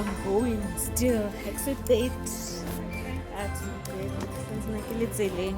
I'm going still, except that that's great. Since nakilitsele.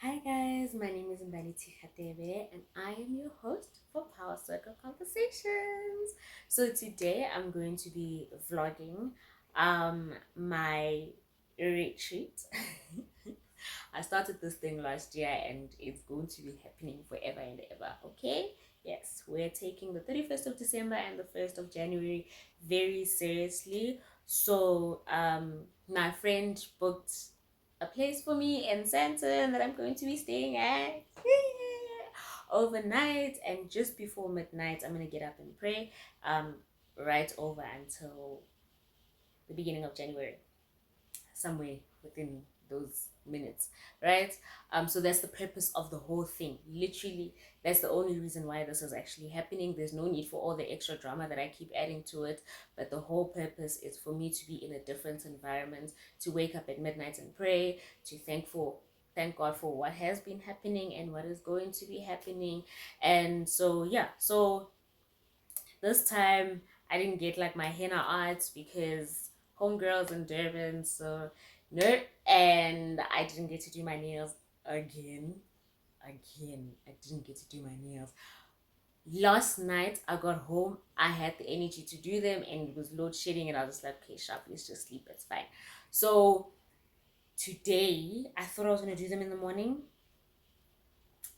Hi guys, my name is Mbali Tikhatebe and I am your host for Power Circle Conversations. So today I'm going to be vlogging my retreat. I started this thing last year and it's going to be happening forever and ever, okay? Yes, we're taking the 31st of December and the 1st of January very seriously. So my friend booked a place for me in Santon that I'm going to be staying at overnight, and just before midnight I'm gonna get up and pray right over until the beginning of January, somewhere within those minutes, right? So that's the purpose of the whole thing. Literally, that's the only reason why this is actually happening. There's no need for all the extra drama that I keep adding to it, but the whole purpose is for me to be in a different environment, to wake up at midnight and pray, to thank God for what has been happening and what is going to be happening. And so yeah, so this time I didn't get like my henna arts because homegirls in Durban, so no, and I didn't get to do my nails again. I didn't get to do my nails. Last night I got home, I had the energy to do them, and it was load shedding, and I was like, okay, sharp, let's just sleep, it's fine. So today I thought I was gonna do them in the morning.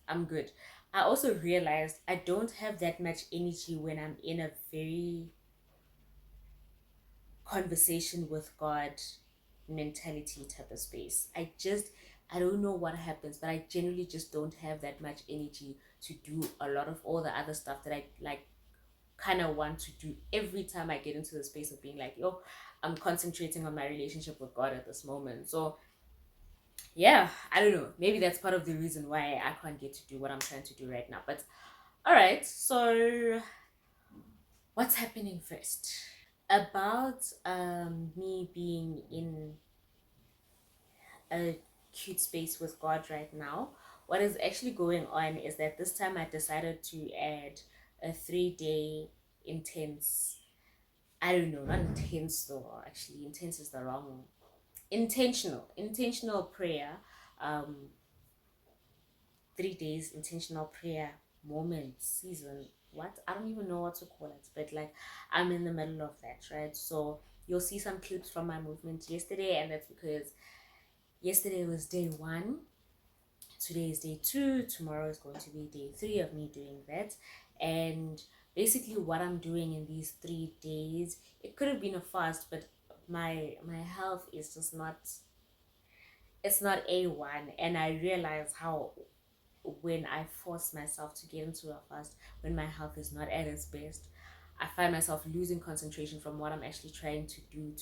I'm good. I also realized I don't have that much energy when I'm in a very conversation with God mentality type of space. I don't know what happens, but I generally just don't have that much energy to do a lot of all the other stuff that I like kind of want to do every time I get into the space of being like, yo, I'm concentrating on my relationship with God at this moment. So yeah, I don't know. Maybe that's part of the reason why I can't get to do what I'm trying to do right now. But all right, so what's happening first? About me being in a cute space with God right now. What is actually going on is that this time I decided to add a 3 day intense, I don't know, not intense though, actually, intense is the wrong, intentional prayer um 3 days intentional prayer moment season. What, I don't even know what to call it, but like I'm in the middle of that, right? So you'll see some clips from my movement yesterday, and that's because yesterday was day 1, today is day 2, tomorrow is going to be day 3 of me doing that. And basically what I'm doing in these 3 days, it could have been a fast, but my health is just not, it's not A1. And I realize how when I force myself to get into a fast, when my health is not at its best, I find myself losing concentration from what I'm actually trying to do,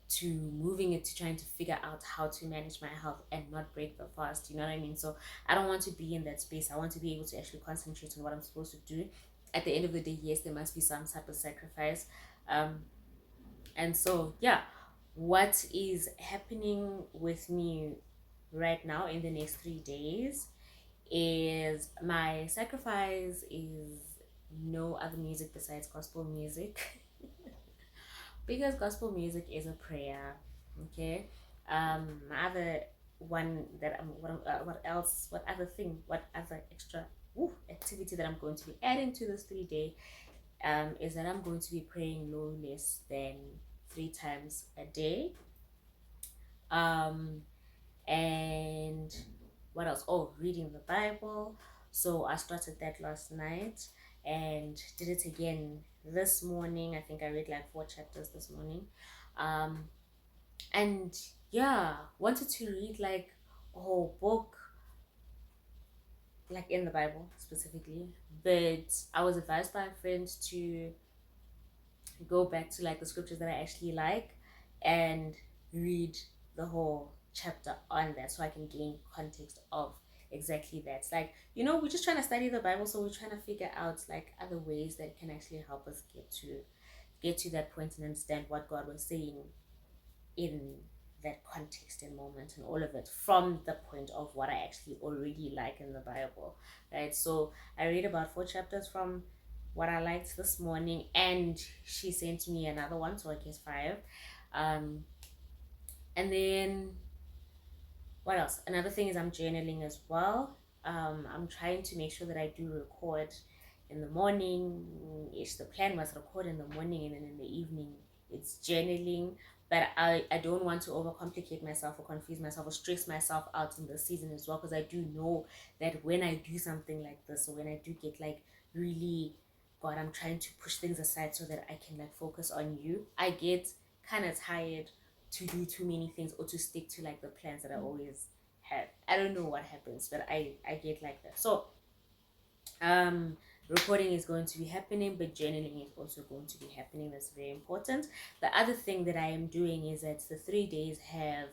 to moving it to trying to figure out how to manage my health and not break the fast. You know what I mean? So I don't want to be in that space. I want to be able to actually concentrate on what I'm supposed to do. At the end of the day, yes, there must be some type of sacrifice. And so yeah, what is happening with me right now in the next 3 days is my sacrifice is no other music besides gospel music. Because gospel music is a prayer. Okay. My other one that what else, what other extra activity that I'm going to be adding to this 3 day is that I'm going to be praying no less than 3 times a day. And what else? Oh, reading the Bible. So I started that last night and did it again this morning. I think I read like 4 chapters this morning. And yeah, wanted to read like a whole book, like in the Bible specifically. But I was advised by a friend to go back to like the scriptures that I actually like and read the whole chapter on that, so I can gain context of exactly that. It's like, we're just trying to study the Bible, so we're trying to figure out like other ways that can actually help us get to that point and understand what God was saying in that context and moment and all of it from the point of what I actually already like in the Bible, right? So I read about 4 chapters from what I liked this morning, and she sent me another one, so I guess 5. And then what else? Another thing is I'm journaling as well. I'm trying to make sure that I do record in the morning. The plan was record in the morning, and then in the evening it's journaling. But I don't want to overcomplicate myself or confuse myself or stress myself out in the season as well, because I do know that when I do something like this, or when I do get like really, God, I'm trying to push things aside so that I can like focus on you, I get kind of tired to do too many things or to stick to like the plans that I always had. I don't know what happens, but I get like that. So recording is going to be happening, but journaling is also going to be happening. That's very important. The other thing that I am doing is that the 3 days have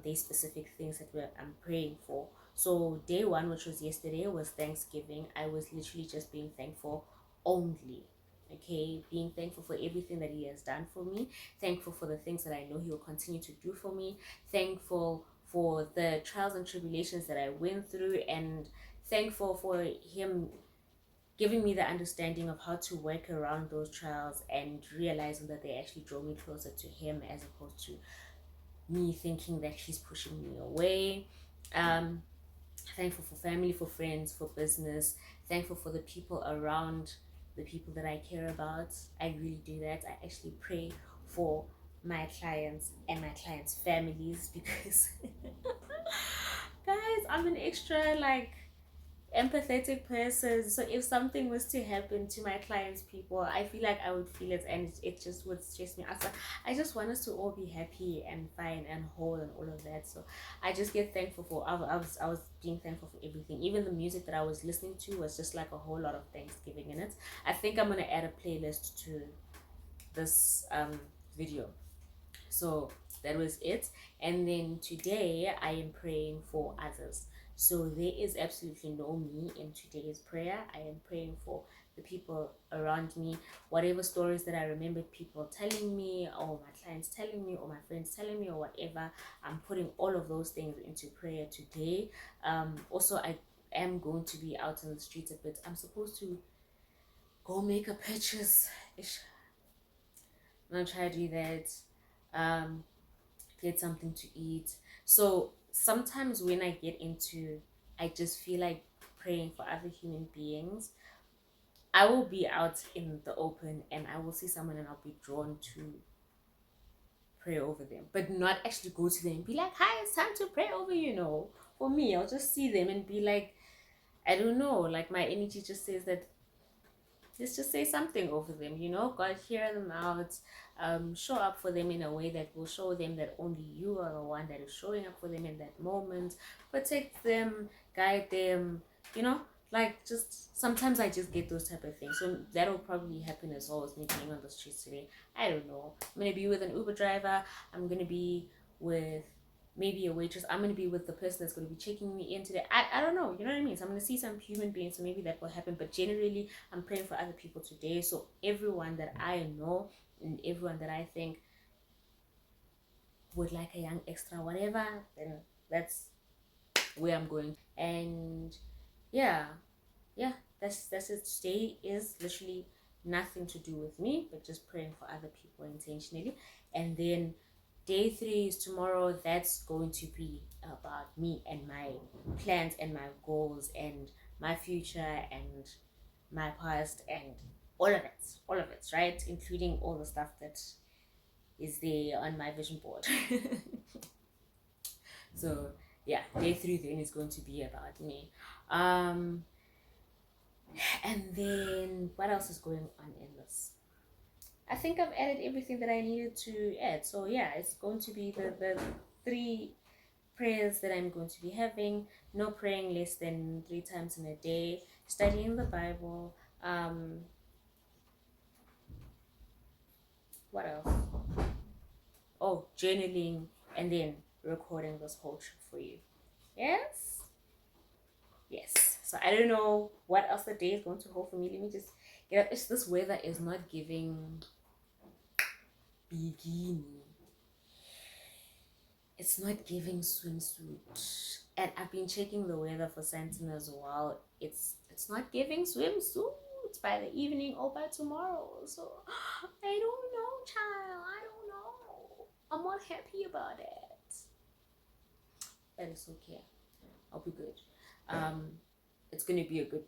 these specific things that I'm praying for. So day 1, which was yesterday, was Thanksgiving. I was literally just being thankful only. Okay, being thankful for everything that he has done for me, thankful for the things that I know he will continue to do for me, thankful for the trials and tribulations that I went through, and thankful for him giving me the understanding of how to work around those trials and realizing that they actually draw me closer to him as opposed to me thinking that he's pushing me away. Thankful for family, for friends, for business, thankful for the people around, the people that I care about. I really do that. I actually pray for my clients and my clients' families because guys, I'm an extra like empathetic person. So if something was to happen to my clients' people, I feel like I would feel it, and it just would stress me out. So I just want us to all be happy and fine and whole and all of that. So I just get thankful for, I was being thankful for everything. Even the music that I was listening to was just like a whole lot of Thanksgiving in it. I think I'm gonna add a playlist to this video. So that was it. And then today I am praying for others. So there is absolutely no me in today's prayer. I am praying for the people around me, whatever stories that I remembered people telling me, or my clients telling me, or my friends telling me, or whatever. I'm putting all of those things into prayer today. Also, I am going to be out on the streets a bit. I'm supposed to go make a purchase. I'm gonna try to do that. Get something to eat. So sometimes when I get into I just feel like praying for other human beings. I will be out in the open and I will see someone and I'll be drawn to pray over them, but not actually go to them and be like, hi, it's time to pray over you. No, for me, I'll just see them and be like, I don't know, like my energy just says that let's just say something over them, God, hear them out. Show up for them in a way that will show them that only you are the one that is showing up for them in that moment. Protect them, guide them, like just sometimes I just get those type of things. So that will probably happen as well as me being on the streets today. I don't know. I'm gonna be with an Uber driver. I'm gonna be with maybe a waitress. I'm going to be with the person that's going to be checking me in today. I don't know, you know what I mean? So I'm going to see some human beings, so maybe that will happen. But generally, I'm praying for other people today. So everyone that I know and everyone that I think would like a young extra, whatever, then that's where I'm going. And yeah, that's it. Today is literally nothing to do with me, but just praying for other people intentionally. And then day 3 is tomorrow. That's going to be about me and my plans and my goals and my future and my past and all of it, right? Including all the stuff that is there on my vision board. So yeah, day 3 then is going to be about me. And then what else is going on in this? I think I've added everything that I needed to add. So yeah, it's going to be the 3 prayers that I'm going to be having. No praying less than 3 times in a day. Studying the Bible. What else? Oh, journaling, and then recording this whole trip for you. Yes. So I don't know what else the day is going to hold for me. Let me just get up. This weather is not giving bikini. It's not giving swimsuit. And I've been checking the weather for Sandton as well. It's not giving swimsuit by the evening or by tomorrow. So I don't know, child. I don't know. I'm not happy about it. But it's okay. I'll be good. It's gonna be a good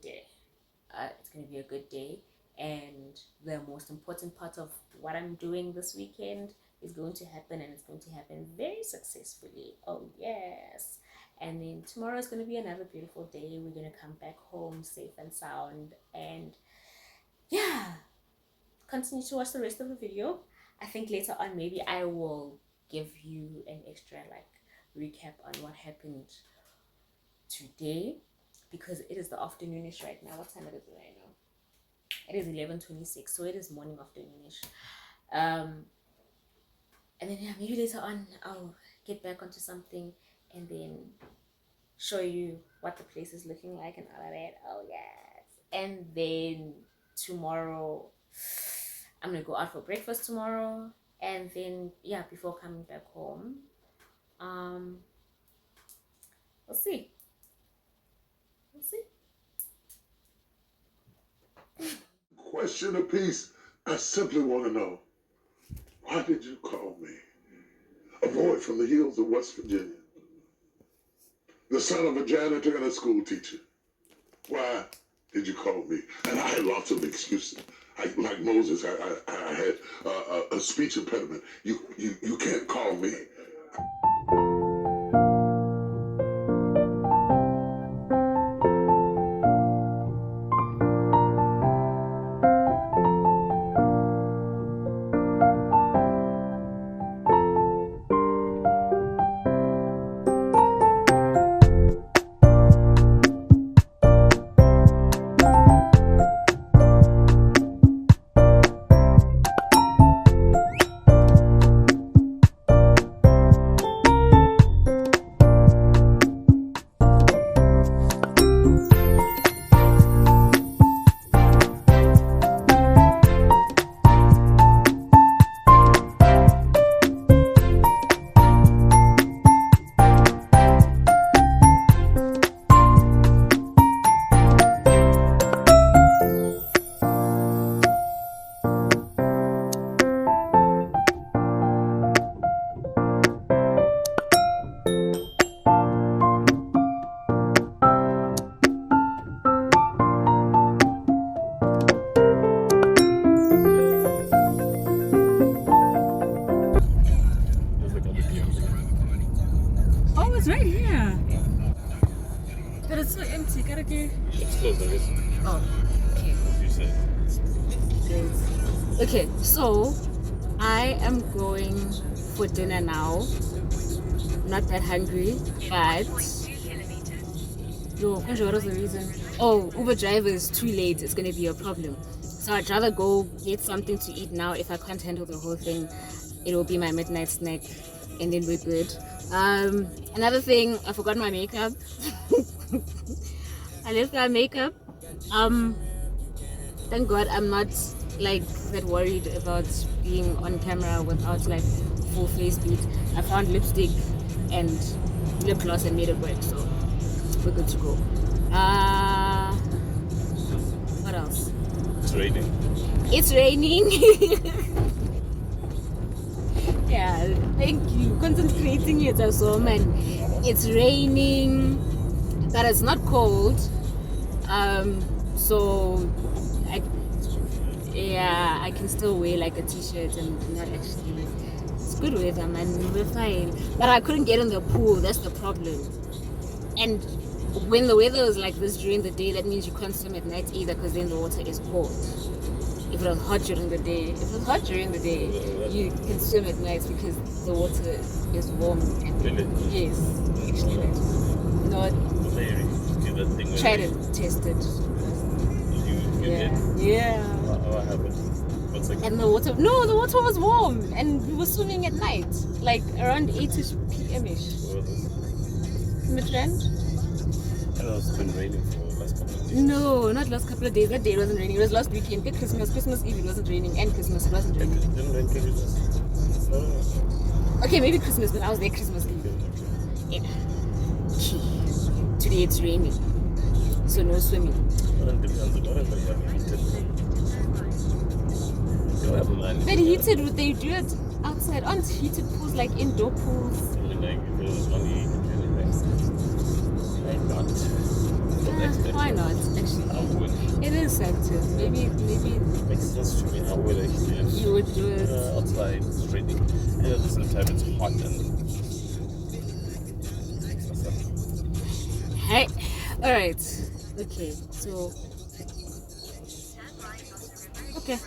day. And the most important part of what I'm doing this weekend is going to happen, and it's going to happen very successfully. Oh yes. And then tomorrow is going to be another beautiful day. We're going to come back home safe and sound, and yeah, continue to watch the rest of the video. I think later on maybe I will give you an extra recap on what happened today, because it is the afternoonish right now. What time is it right now? It is 11:26, so it is morning, afternoonish. And then yeah, maybe later on I'll get back onto something and then show you what the place is looking like and all of that. Oh yes. And then tomorrow I'm gonna go out for breakfast tomorrow, and then yeah, before coming back home, we'll see. Question of peace. I simply want to know, why did you call me? A boy from the hills of West Virginia, the son of a janitor and a school teacher. Why did you call me? And I had lots of excuses. Like Moses, I had a speech impediment. You can't call me. okay. It's close, I guess. Oh, okay. As you said. Great. Okay, so I am going for dinner now. Not that hungry, but yo, what was the reason? Oh, Uber driver is too late. It's gonna be a problem. So I'd rather go get something to eat now. If I can't handle the whole thing, it will be my midnight snack, and then we're good. Another thing, I forgot my makeup. I left my makeup. Thank God I'm not like that worried about being on camera without like full face beat. I found lipstick and lip gloss and made it work, so we're good to go. What else? It's raining. It's raining. Yeah, thank you. Concentrating it as well, man. It's raining, but it's not cold. So I can still wear like a t-shirt and not actually. It's good weather, man. We're fine. But I couldn't get in the pool. That's the problem. And when the weather is like this during the day, that means you can't swim at night either, because then the water is cold. If it was hot during the day, you can swim at night because the water is warm. Really? Yes, actually, you know what? Maybe do that thing. Tried it, tested. You did? Yeah. What happened? What's like? And the water was warm, and we were swimming at night, like around 8ish p.m.ish. What was it? Midrand? I know it's been raining for the last couple of days. No, not last couple of days. That day it wasn't raining. It was last weekend. Good Christmas Eve it wasn't raining, and Christmas it wasn't raining. It didn't rain for Christmas. No. Okay, maybe Christmas, but I was there Christmas Eve. Yeah. Today it's raining, so no swimming. Well, it depends on whatever you have heated. You have a man. But heated, would they do it outside? Aren't heated pools like indoor pools? I mean, like, if it was only heated anyway. Why not? Why not? Actually, I would. it is active. Maybe Makes sense to me. I would actually. you would do it. Outside, it's raining. And at the same time, it's hot and. Hey, all right. Okay, so okay.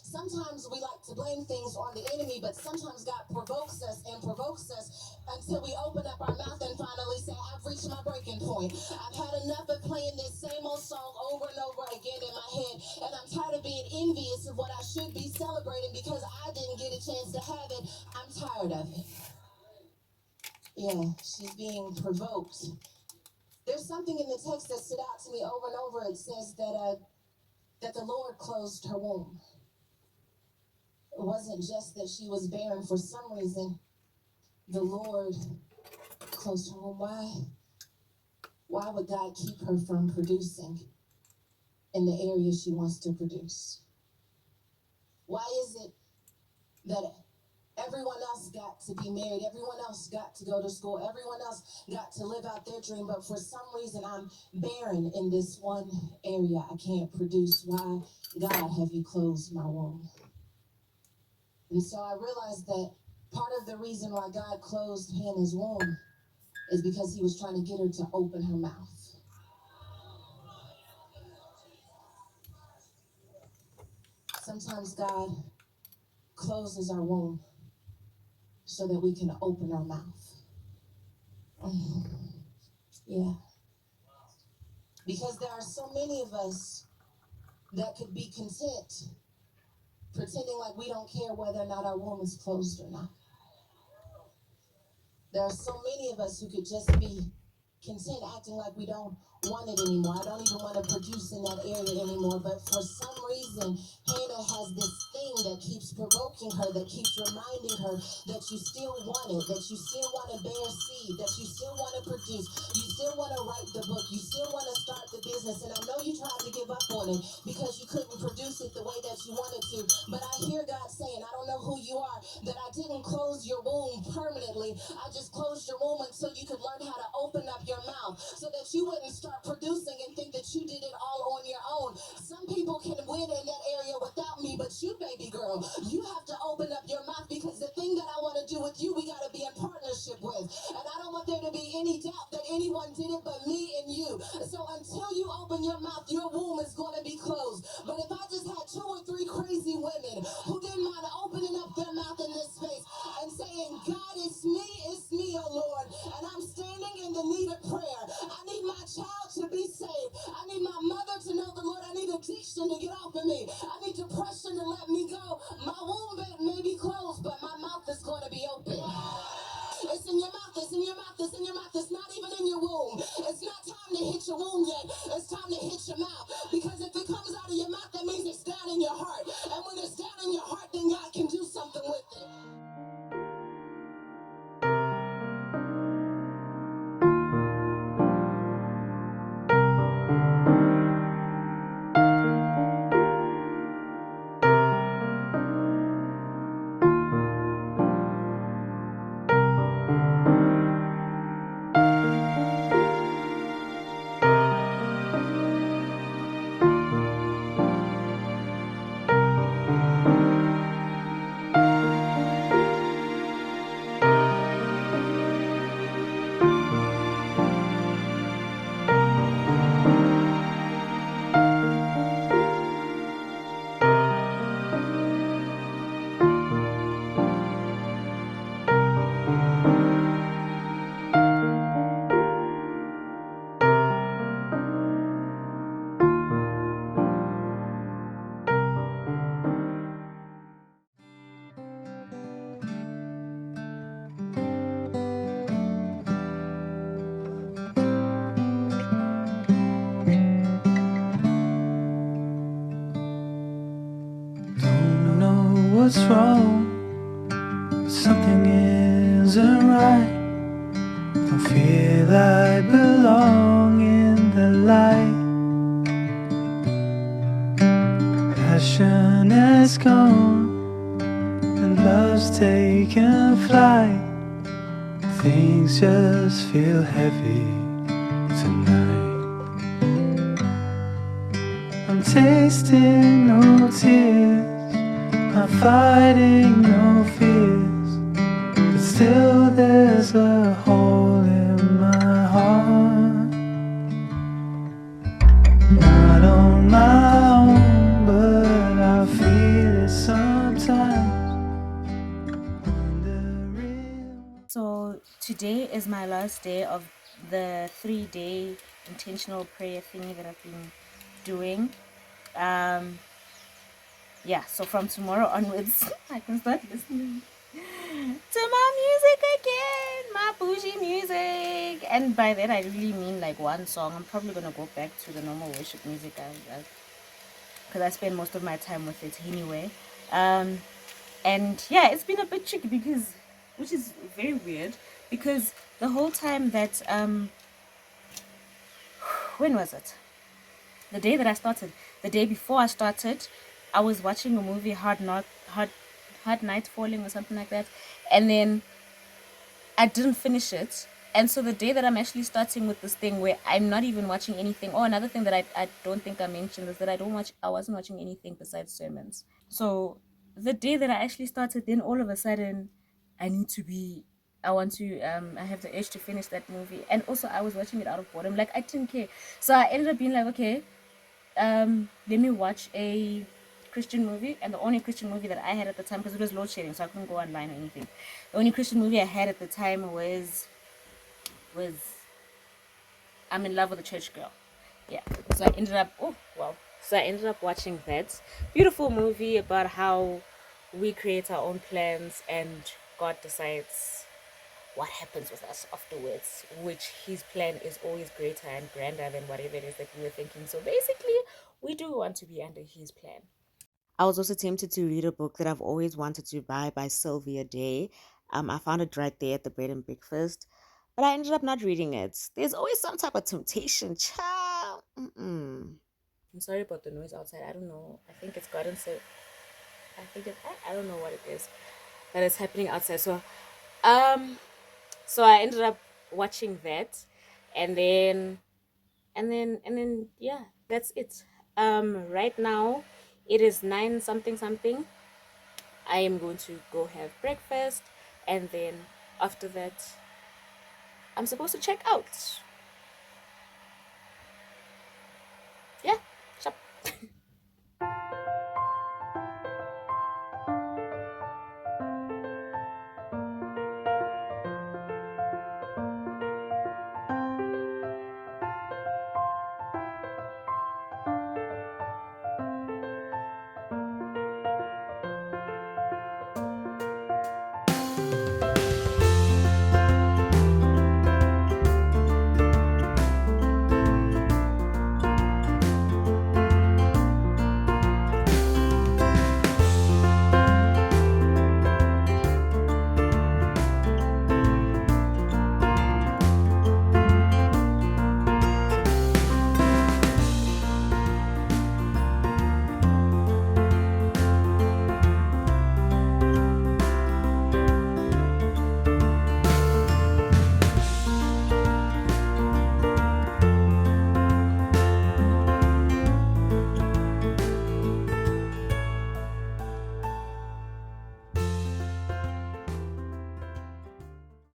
Sometimes we like to blame things on the enemy, but sometimes God provokes us until we open up our mouth and finally say, I've reached my breaking point. I've had enough of playing this same old song over and over again in my head, and I'm tired of being envious of what I should be celebrating because I didn't get a chance to have it. I'm tired of it. Yeah, she's being provoked. There's something in the text that stood out to me over and over. It says that the Lord closed her womb. It wasn't just that she was barren. For some reason, the Lord closed her womb. Why would God keep her from producing in the area she wants to produce? Why is it that everyone else got to be married, everyone else got to go to school, everyone else got to live out their dream, but for some reason I'm barren in this one area? I can't produce. Why, God, have you closed my womb? And so I realized that part of the reason why God closed Hannah's womb is because He was trying to get her to open her mouth. Sometimes God closes our womb so that we can open our mouth. Yeah. Because there are so many of us that could be content pretending like we don't care whether or not our womb is closed or not. There are so many of us who could just be content acting like we don't want it anymore. I don't even want to produce in that area anymore. But for some reason, Hannah has this thing that keeps provoking her, that keeps reminding her that you still want it, that you still want to bear seed, that you still want to produce, you still want to write the book, you still want to start the business. And I know you tried to give up on it because you couldn't produce it the way that you wanted to. But I hear God saying, I don't know who you are, that I didn't close your womb permanently. I just closed your womb until you could learn how to open up your mouth so that you wouldn't start producing and think that you did it all on your own. Some people can win in that area without me, but you, baby girl, you have to open up your mouth, because the thing that I want to do with you, we got to be in partnership with. And I don't want there to be any doubt that anyone did it but me and you. So until you open your mouth, your womb is going to be closed. But if I just had 2 or 3 crazy women who didn't mind opening up their mouth in this space and saying, God, it's me, oh Lord, and I'm standing in the need of prayer. I need my child to be saved. I need my mother to know the Lord. I need addiction to get off of me. I need depression to let me go. My womb may be closed, but my mouth is going to be open. It's in your mouth, it's in your mouth, it's in your mouth. It's not even in your womb. It's not time to hit your womb yet. It's time to hit your mouth. Because if it comes out of your mouth, that means it's down in your heart. And when it's down in your heart, then God can do something with it. Don't know what's wrong, something isn't right. Don't feel I belong in the light. Passion has gone and love's taken flight. Things just feel heavy tonight. I'm tasting no tears, I'm fighting no fears, but still there's a hole in my heart. Not on my own, but I feel it sometimes. Wondering. So today is my last day of the 3-day intentional prayer thingy that I've been doing. Yeah, so from tomorrow onwards I can start listening to my music again, my bougie music. And by that I really mean like one song. I'm probably gonna go back to the normal worship music because I spend most of my time with it anyway. And yeah, it's been a bit tricky because, which is very weird, because the whole time that when was it? The day that I started, the day before I started, I was watching a movie, Hard Night Falling or something like that, and then I didn't finish it. And so the day that I'm actually starting with this thing where I'm not even watching anything. Oh, another thing that I don't think I mentioned is that I wasn't watching anything besides sermons. So the day that I actually started, then all of a sudden I have the urge to finish that movie. And also I was watching it out of boredom. Like I didn't care. So I ended up being like, okay, let me watch a Christian movie. And the only Christian movie that I had at the time, because it was load shedding, so I couldn't go online or anything, the only Christian movie I had at the time was I'm in Love with a Church Girl. Yeah, so I ended up, oh wow, So I ended up watching that beautiful movie about how we create our own plans and God decides what happens with us afterwards, which his plan is always greater and grander than whatever it is that we were thinking. So basically, we do want to be under his plan. I was also tempted to read a book that I've always wanted to buy by Sylvia Day. I found it right there at the bed and breakfast, but I ended up not reading it. There's always some type of temptation, child. I'm sorry about the noise outside. I don't know. I think it's gotten so. I don't know what it is, but it's happening outside. Um, so I ended up watching that, and then yeah, that's it. Right now, it is 9 something something. I am going to go have breakfast, and then after that, I'm supposed to check out.